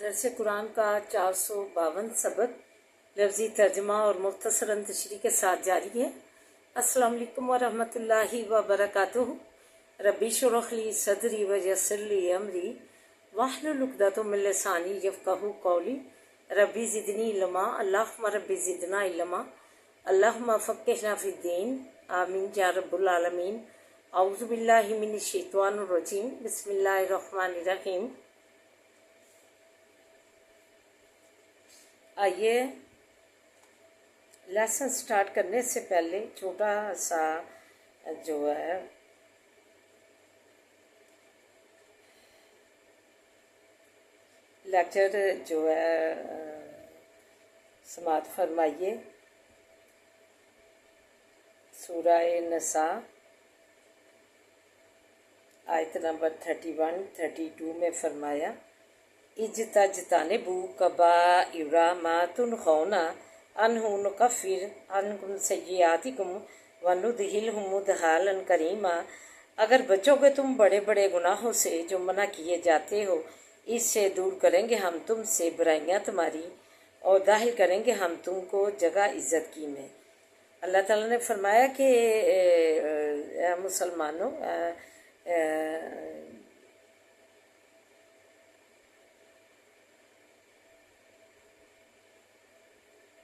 درس قرآن کا 452 سبق لفظی ترجمہ اور مختصراً تشریح کے ساتھ جاری ہے۔ السلام علیکم ورحمۃ اللہ وبرکاتہ۔ ربی اشرح لی صدری ویسر لی امری واحلل عقدۃ من لسانی یفقہوا قولی۔ ربی زدنی علما، اللہم ربی زدنا علما، اللہم فقہنا فی الدین، آمین یا رب العالمین۔ اعوذ باللہ من الشیطان الرجیم، بسم اللہ الرحمن الرحیم۔ آئیے لیسن سٹارٹ کرنے سے پہلے چھوٹا سا جو ہے لیکچر جو ہے سماعت فرمائیے۔ سورہ نساء آیت نمبر 31-32 میں فرمایا، اجتنبوا کبائر ما تنہون عنہ نکفر عنکم سیئاتکم وندخلکم مدخلا کریما۔ اگر بچو گے تم بڑے بڑے گناہوں سے جو منع کیے جاتے ہو، اس سے دور کریں گے ہم تم سے برائیاں تمہاری، اور داخل کریں گے ہم تم کو جگہ عزت کی میں۔ اللہ تعالیٰ نے فرمایا کہ اے مسلمانوں،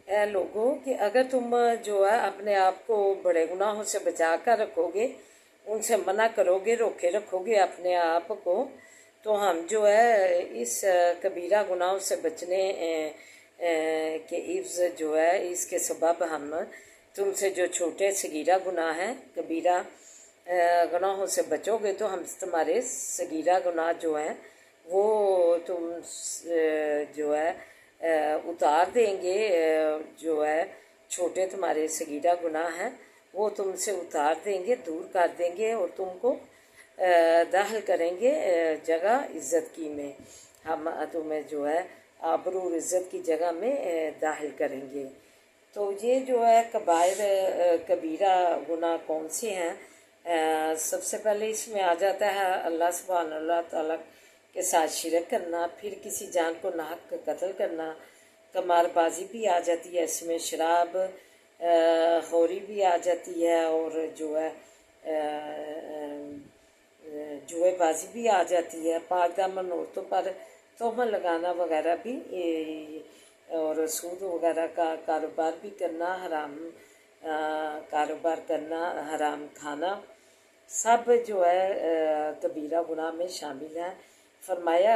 اے لوگوں، کہ اگر تم جو ہے اپنے آپ کو بڑے گناہوں سے بچا کر رکھو گے، ان سے منع کرو گے، روکے رکھو گے اپنے آپ کو، تو ہم جو ہے اس کبیرہ گناہوں سے بچنے کے عوض جو ہے اس کے سبب ہم تم سے جو چھوٹے صغیرہ گناہ ہیں، کبیرہ گناہوں سے بچو گے تو ہم تمہارے صغیرہ گناہ جو ہیں وہ تم جو ہے اتار دیں گے، جو ہے چھوٹے تمہارے صغیرہ گناہ ہیں وہ تم سے اتار دیں گے، دور کر دیں گے، اور تم کو داخل کریں گے جگہ عزت کی میں۔ ہم تمہیں جو ہے آبرو اور عزت کی جگہ میں داخل کریں گے۔ تو یہ جو ہے کبیرہ گناہ کون سے ہیں؟ سب سے پہلے اس میں آ جاتا ہے اللہ سبحانہ اللہ تعالیٰ کے ساتھ شرک کرنا، پھر کسی جان کو ناحق قتل کرنا، قمار بازی بھی آ جاتی ہے اس میں، شراب خوری بھی آ جاتی ہے، اور جو ہے جوئے بازی بھی آ جاتی ہے، پاک دامن عورتوں پر تہمت لگانا وغیرہ بھی، اور سود وغیرہ کا کاروبار بھی کرنا، حرام کاروبار کرنا، حرام کھانا، سب جو ہے کبیرہ گناہ میں شامل ہیں۔ فرمایا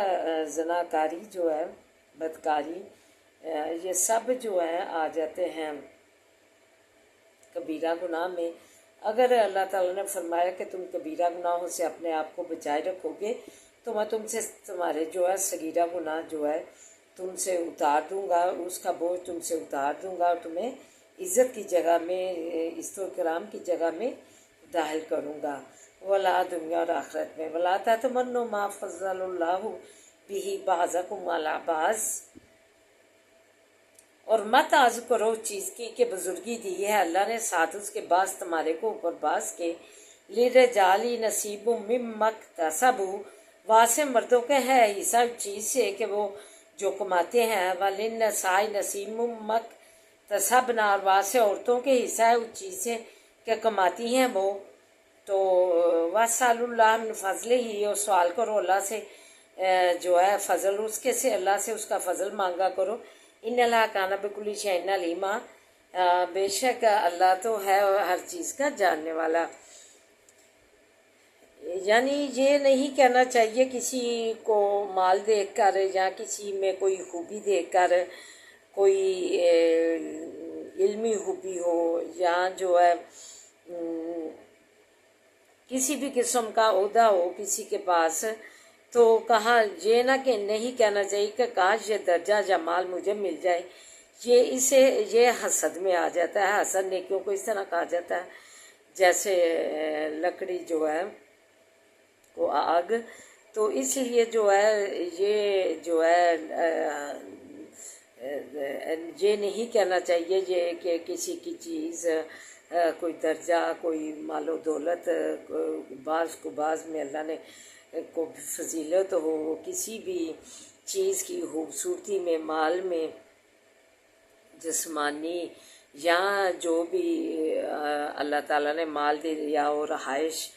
زناکاری جو ہے، بدکاری، یہ سب جو ہے آ جاتے ہیں کبیرہ گناہ میں۔ اگر اللہ تعالیٰ نے فرمایا کہ تم کبیرہ گناہوں سے اپنے آپ کو بچائے رکھو گے تو میں تم سے تمہارے جو ہے صغیرہ گناہ جو ہے تم سے اتار دوں گا، اس کا بوجھ تم سے اتار دوں گا، اور تمہیں عزت کی جگہ میں، عزت و کرام کی جگہ میں داخل کروں گا، ولا دنیا اور آخرت میں۔ ولا تتمنوا ما فضل اللہ بہ بعضکم علی بعض، اور مت آرزو کرو چیز کی کہ بزرگی دی ہے اللہ نے ساتھ اس کے بعض تمہارے کو اوپر بعض کے، للرجال نصیب مما اکتسبوا، واسع مردوں کے ہے حصہ چیز سے کہ وہ جو کماتے ہیں، وللنساء نصیب مما اکتسبن، اور واسع عورتوں کے حصہ ہے اس چیز سے کہ کماتی ہیں وہ۔ تو واسألوا اللہ من فضلہ، اور سوال کرو اللہ سے جو ہے فضل اس کے سے، اللہ سے اس کا فضل مانگا کرو۔ ان اللہ کان بکل شیء علیما، بے شک اللہ تو ہے ہر چیز کا جاننے والا۔ یعنی یہ نہیں کہنا چاہیے کسی کو مال دیکھ کر یا کسی میں کوئی خوبی دیکھ کر، کوئی علمی خوبی ہو یا جو ہے کسی بھی قسم کا عہدہ ہو کسی کے پاس، تو کہا یہ نہ کہ نہیں کہنا چاہیے کہ کاش یہ درجہ یا مال مجھے مل جائے، یہ حسد میں آ جاتا ہے۔ حسد نیکیوں کو اس طرح کہا جاتا ہے جیسے لکڑی جو ہے وہ آگ، تو اس لیے جو ہے یہ جو ہے یہ نہیں کہنا چاہیے یہ کہ کسی کی چیز، کوئی درجہ، کوئی مال و دولت، بعض کو بعض میں اللہ نے کو فضیلت ہو، کسی بھی چیز کی خوبصورتی میں، مال میں، جسمانی یا جو بھی اللہ تعالیٰ نے مال دیا ہو، رہائش،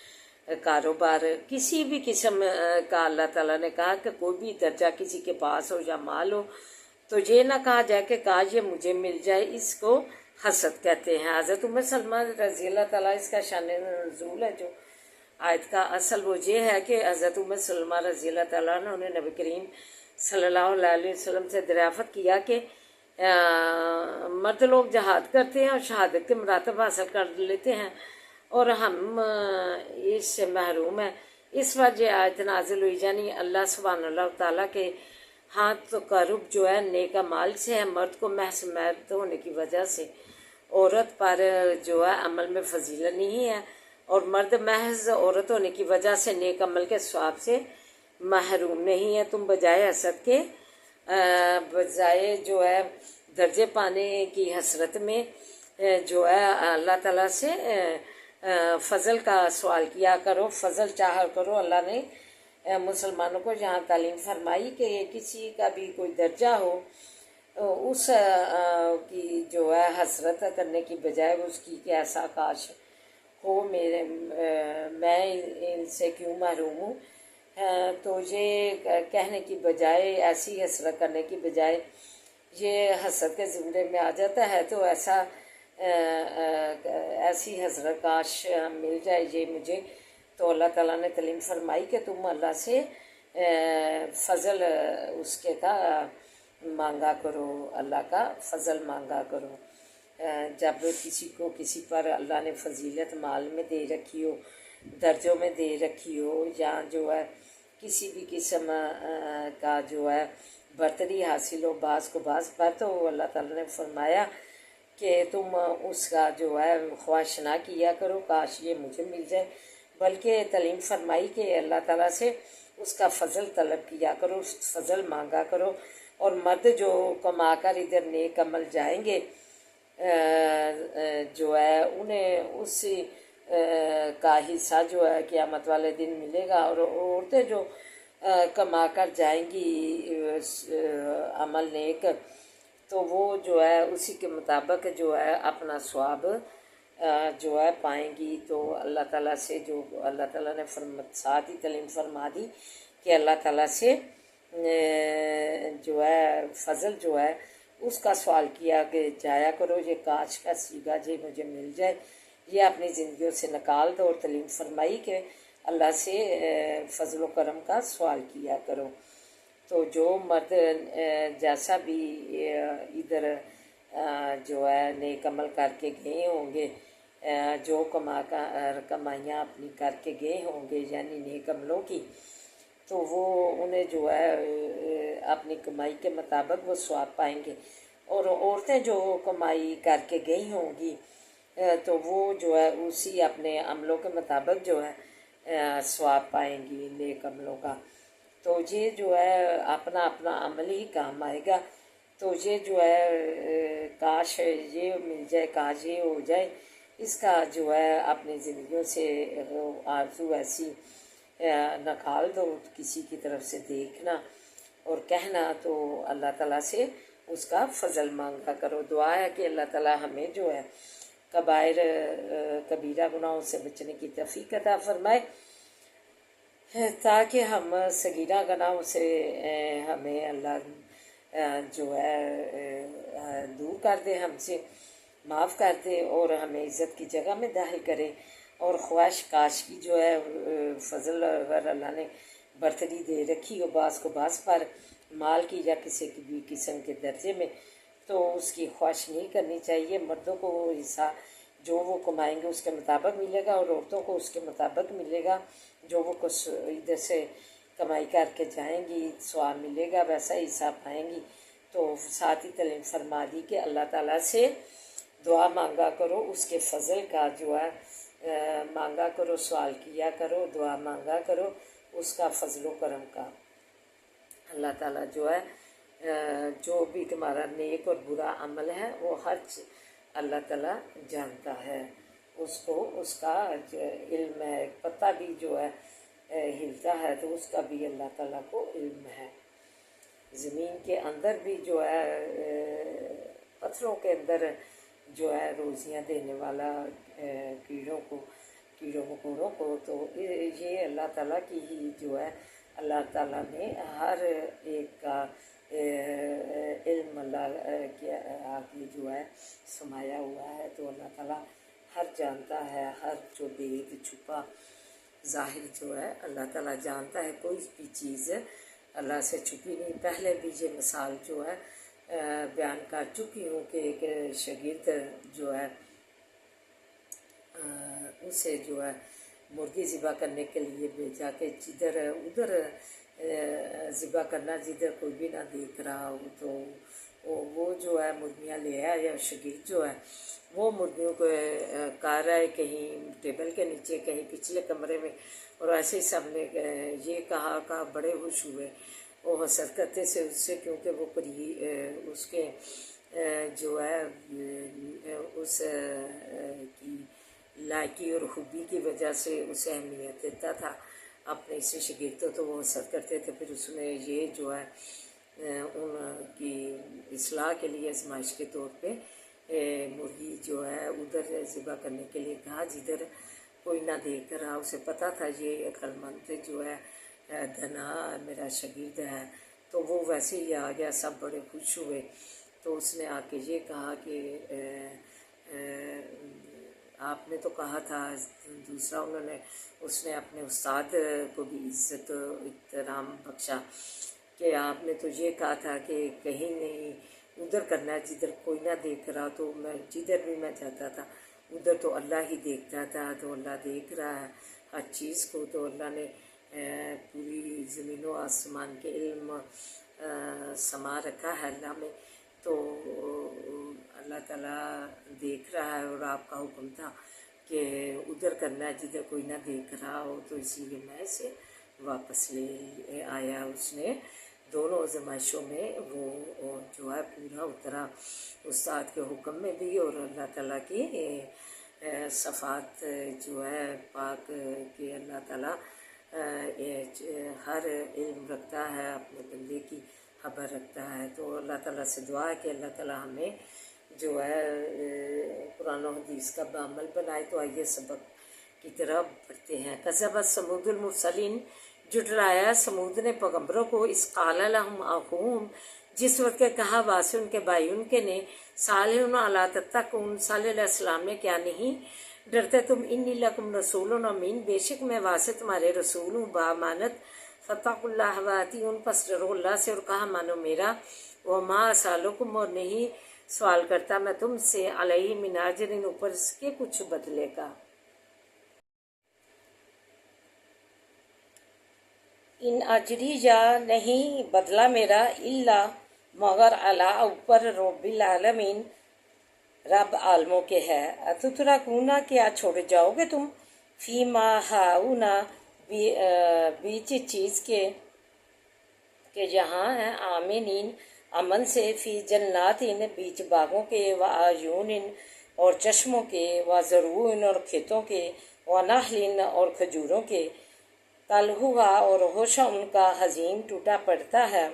کاروبار، کسی بھی قسم کا اللہ تعالیٰ نے کہا کہ کوئی بھی درجہ کسی کے پاس ہو یا مال ہو تو یہ نہ کہا جائے کہ کاش یہ مجھے مل جائے، اس کو حسد کہتے ہیں۔ حضرت ام سلمہ رضی اللہ تعالیٰ، اس کا شان نزول ہے جو آیت کا اصل وہ یہ ہے کہ حضرت ام سلمہ رضی اللہ تعالیٰ نے انہیں نبی کریم صلی اللہ علیہ وسلم سے دریافت کیا کہ مرد لوگ جہاد کرتے ہیں اور شہادت کے مراتب حاصل کر لیتے ہیں اور ہم اس سے محروم ہیں۔ اس وقت یہ آیت نازل ہوئی، یعنی اللہ سبحانہ اللہ تعالیٰ کے ہاتھ کا رب جو ہے نیک اعمال سے ہے، مرد کو محض مرد ہونے کی وجہ سے عورت پر جو ہے عمل میں فضیلت نہیں ہے، اور مرد محض عورت ہونے کی وجہ سے نیک عمل کے ثواب سے محروم نہیں ہے۔ تم بجائے حسد کے، بجائے جو ہے درجے پانے کی حسرت میں جو ہے اللہ تعالیٰ سے فضل کا سوال کیا کرو، فضل چاہا کرو۔ اللہ نے مسلمانوں کو یہاں تعلیم فرمائی کہ کسی کا بھی کوئی درجہ ہو، اس کی جو ہے حسرت کرنے کی بجائے اس کی کہ ایسا کاش ہو میں ان سے کیوں محروم ہوں، تو یہ کہنے کی بجائے، ایسی حسرت کرنے کی بجائے یہ حسد کے زمرے میں آ جاتا ہے، تو ایسی حسرت کاش مل جائے یہ مجھے، تو اللہ تعالیٰ نے تعلیم فرمائی کہ تم اللہ سے فضل اس کے کا مانگا کرو، اللہ کا فضل مانگا کرو۔ جب کسی پر اللہ نے فضیلت مال میں دے رکھی ہو، درجوں میں دے رکھی ہو، یا جو ہے کسی بھی قسم کا جو ہے برتری حاصل ہو بعض کو بعض پر، تو اللہ تعالیٰ نے فرمایا کہ تم اس کا جو ہے خواہش نہ کیا کرو کاش یہ مجھے مل جائے، بلکہ تعلیم فرمائی کہ اللہ تعالیٰ سے اس کا فضل طلب کیا کرو، اس فضل مانگا کرو۔ اور مرد جو کما کر ادھر نیک عمل جائیں گے جو ہے انہیں اس کا حصہ جو ہے قیامت والے دن ملے گا، اور عورتیں جو کما کر جائیں گی عمل نیک، تو وہ جو ہے اسی کے مطابق جو ہے اپنا ثواب جو ہے پائیں گی۔ تو اللہ تعالیٰ سے جو اللہ تعالیٰ نے ساتھ ہی تعلیم فرما دی کہ اللہ تعالیٰ سے جو ہے فضل جو ہے اس کا سوال کیا کہ جایا کرو، یہ کاش کا سیگا جی مجھے مل جائے، یہ اپنی زندگیوں سے نکال دو، اور تعلیم فرمائی کہ اللہ سے فضل و کرم کا سوال کیا کرو۔ تو جو مرد جیسا بھی ادھر جو ہے نیک عمل کر کے گئے ہوں گے، جو کمائیاں اپنی کر کے گئے ہوں گے یعنی نیک عملوں کی، تو وہ انہیں جو ہے اپنی کمائی کے مطابق وہ ثواب پائیں گے، اور عورتیں جو کمائی کر کے گئی ہوں گی تو وہ جو ہے اسی اپنے عملوں کے مطابق جو ہے ثواب پائیں گی نیک عملوں کا۔ تو یہ جو ہے اپنا اپنا عمل ہی کام آئے گا، تو یہ جو ہے کاش یہ مل جائے، کاش یہ ہو جائے، اس کا جو ہے اپنی زندگیوں سے آرزو ایسی نکال دو، کسی کی طرف سے دیکھنا اور کہنا، تو اللہ تعالیٰ سے اس کا فضل مانگا کرو۔ دعا ہے کہ اللہ تعالیٰ ہمیں جو ہے کبیرہ گناہوں سے بچنے کی توفیق عطا فرمائے، تاکہ ہم صغیرہ گناہوں سے ہمیں اللہ جو ہے دور کر دے، ہم سے معاف کر دے، اور ہمیں عزت کی جگہ میں داخل کرے۔ اور خواہش کاش کی جو ہے فضل اگر اللہ نے برتری دے رکھی ہو بعض کو بعض پر مال کی یا کسی کی بھی قسم کے درجے میں، تو اس کی خواہش نہیں کرنی چاہیے۔ مردوں کو وہ حصہ جو وہ کمائیں گے اس کے مطابق ملے گا، اور عورتوں کو اس کے مطابق ملے گا، جو وہ کچھ ادھر سے کمائی کر کے جائیں گی ثواب ملے گا ویسا ہی حصہ پائیں گی۔ تو ساتھ ہی تعلیم فرما دی کہ اللہ تعالیٰ سے دعا مانگا کرو، اس کے فضل کا جو ہے مانگا کرو، سوال کیا کرو، دعا مانگا کرو اس کا فضل و کرم کا۔ اللہ تعالیٰ جو ہے جو بھی تمہارا نیک اور برا عمل ہے وہ ہر اللہ تعالیٰ جانتا ہے، اس کو اس کا علم ہے، پتہ بھی جو ہے ہلتا ہے تو اس کا بھی اللہ تعالیٰ کو علم ہے۔ زمین کے اندر بھی جو ہے پتھروں کے اندر جو ہے روزیاں دینے والا کیڑوں مکوڑوں کو، تو یہ اللہ تعالیٰ کی ہی جو ہے اللہ تعالیٰ نے ہر ایک کا علم اللہ کے آگے جو ہے سمایا ہوا ہے، تو اللہ تعالیٰ ہر جانتا ہے، ہر جو بید چھپا ظاہر جو ہے اللہ تعالیٰ جانتا ہے، کوئی بھی چیز اللہ سے چھپی نہیں۔ پہلے بھی یہ مثال جو ہے بیان کر چکی ہوں کہ ایک شاگرد جو ہے اسے جو ہے مرغی ذبح کرنے کے لیے بھیجا کہ جدھر ادھر ذبح کرنا جدھر کوئی بھی نہ دیکھ رہا ہو، تو وہ جو ہے مرغیاں لے آیا، یا شاگرد جو ہے وہ مرغیوں کو کر رہا ہے کہیں ٹیبل کے نیچے، کہیں پچھلے کمرے میں، اور ایسے ہی سب نے یہ کہا بڑے خوش ہوئے وہ حسد کرتے سے اس سے، کیونکہ وہ اس کے جو ہے اس کی لائکی اور خوبی کی وجہ سے اسے اہمیت دیتا تھا اپنے اس شاگردوں، تو وہ حسد کرتے تھے۔ پھر اس نے یہ جو ہے ان کی اصلاح کے لیے آزمائش کے طور پہ مرغی جو ہے ادھر ذبح کرنے کے لیے کہا جدھر کوئی نہ دیکھ رہا۔ اسے پتہ تھا یہ عقل مند جو ہے دنا میرا شاگرد ہے، تو وہ ویسے ہی آ گیا، سب بڑے خوش ہوئے۔ تو اس نے آ کے یہ کہا کہ آپ نے تو کہا تھا، دوسرا اس نے اپنے استاد کو بھی عزت و احترام بخشا کہ آپ نے تو یہ کہا تھا کہ کہیں نہیں ادھر کرنا ہے جدھر کوئی نہ دیکھ رہا، تو میں جدھر بھی میں جاتا تھا ادھر تو اللہ ہی دیکھتا تھا، تو اللہ دیکھ رہا ہے ہر چیز کو، تو اللہ نے پوری زمین و آسمان کے علم سما رکھا ہے اللہ میں، تو اللہ تعالیٰ دیکھ رہا ہے، اور آپ کا حکم تھا کہ ادھر کرنا ہے جدھر کوئی نہ دیکھ رہا ہو، تو اسی لیے میں اسے واپس لے آیا۔ اس نے دونوں آزمائشوں میں وہ جو ہے پورا اترا، استاد کے حکم میں بھی اور اللہ تعالیٰ کی صفات جو ہے پاک کہ اللہ تعالیٰ ہر علم رکھتا ہے، اپنے بندے کی خبر رکھتا ہے۔ تو اللہ تعالیٰ سے دعا ہے کہ اللہ تعالیٰ ہمیں جو ہے قرآن و حدیث کا بعمل بنائے۔ تو آئیے سبق کی طرف بڑھتے ہیں۔ کذبت ثمود المرسلین، جھٹلایا سمود نے پیغمبروں کو، اس قال لهم اخوہم، جس وقت کہ کہا واسے ان کے بھائی ان کے نے، صالح الا تتقون، صالح علیہ السلام نے کیا نہیں ڈرتے تم، انی لکم رسول امین، بے شک میں واسطے تمہارے رسول ہوں بامانت، فاتقوا اللہ واطیعون، پس ڈرو اللہ سے اور کہا مانو میرا، وما اسالکم، اور نہیں سوال کرتا میں تم سے، علیہ من اجر، اوپر اس کے کچھ بدلے کا۔ ان اجری یا نہیں بدلہ میرا، الا مگر علی اوپر رب العالمین، رب عالموں کے ہے، اتترکون کیا چھوڑ جاؤ گے تم، فی ما ہاؤنا بیچ چیز کے کہ جہاں ہیں، آمینین امن سے، فی جناتین بیچ باغوں کے، وعیون اور چشموں کے، وزروع اور کھیتوں کے، ونخل اور کھجوروں کے، طلحہ اور ہوشہ ان کا حزیم ٹوٹا پڑتا ہے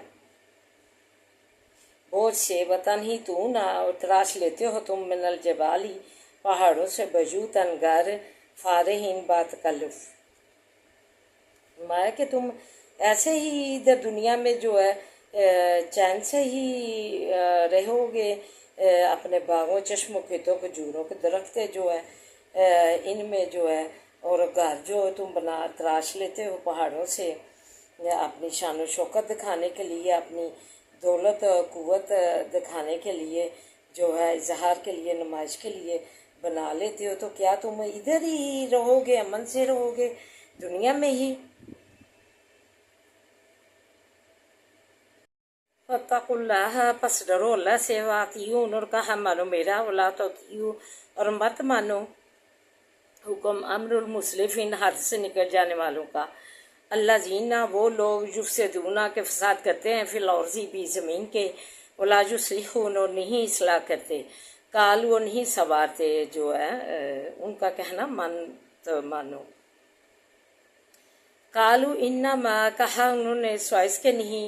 بوجھ سے، وتنحتون اور تراش لیتے ہو تم، من الجبال پہاڑوں سے، بیوتا گھر، فارہین باتکلف، فرمایا کہ تم ایسے ہی ادھر دنیا میں جو ہے چین سے ہی رہو گے، اپنے باغوں، چشموں، کھیتوں، کھجوروں کے درخت جو ہے ان میں جو ہے، اور گھر جو تم بنا تراش لیتے ہو پہاڑوں سے، اپنی شان و شوکت دکھانے کے لیے، اپنی دولت قوت دکھانے کے لیے، جو ہے اظہار کے لیے، نمائش کے لیے بنا لیتے ہو، تو کیا تم ادھر ہی رہو گے، امن سے رہو گے دنیا میں ہی؟ فاتقوا اللہ، پس ڈرو اللہ سے، واطیعون اور کہا مانو میرا، ولا تطیعوا اور مت مانو حکم امر المسلفین، حد سے نکل جانے والوں کا، الذین وہ لوگ، یفسدون کے فساد کرتے ہیں، فی الارض بھی زمین کے، ولا یصلحون اور نہیں اصلاح کرتے، قالوا نہیں سوارتے جو ہے ان کا کہنا مانو، قالوا انما کہا انہوں نے، سوائس کے نہیں،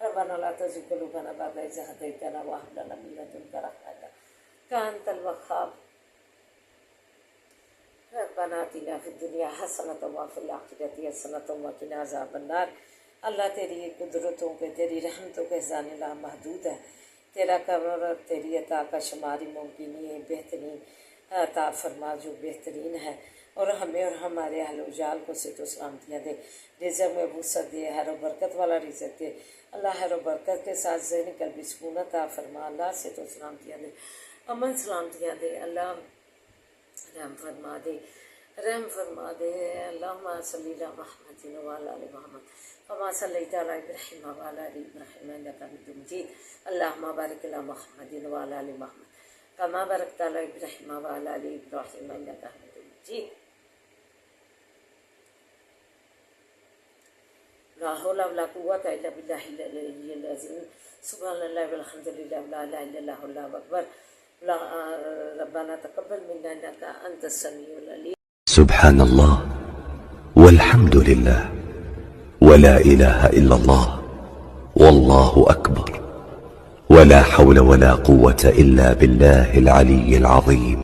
ربنا لا تزغ قلوبنا بعد إذ هديتنا وهب لنا من لدنك رحمة إنك أنت الوهاب ربنا آتنا في الدنيا حسنة وفي الآخرة حسنة وقنا عذاب النار۔ اللہ تیری قدرتوں کے، تیری رحمتوں کے خزانے لامحدود ہے، تیرا کرم، تیری عطا کا شماری ممکن نہیں ہے۔ بہترین عطا فرما جو بہترین ہے، اور ہمیں اور ہمارے اہل و جال کو صحت و سلامتیاں دے، رزق میں وسعت دے، خیر و برکت والا رزق دے اللہ، خیر و برکت کے ساتھ ذہنی قلبی سکون عطا فرما اللہ، صحت و سلامتیاں دے، امن سلامتیاں دے اللہ، رحم فرما دے، رحم فرما دے۔ اللہم صلی علی محمد وعلی آل محمد کما صلیت علی ابراہیم وعلی آل ابراہیم انک حمید مجید۔ اللہم بارک علی محمد وعلی آل محمد کما بارکت علی ابراہیم وعلی آل ابراہیم انک حمید مجید۔ لا حول ولا قوة الا باللہ العلی العظیم۔ سبحان اللہ والحمد للہ ولا الہ الا اللہ واللہ اکبر۔ ربنا تقبل منا انك انت السميع العليم۔ سبحان الله والحمد لله ولا إله إلا الله والله أكبر ولا حول ولا قوة إلا بالله العلي العظيم۔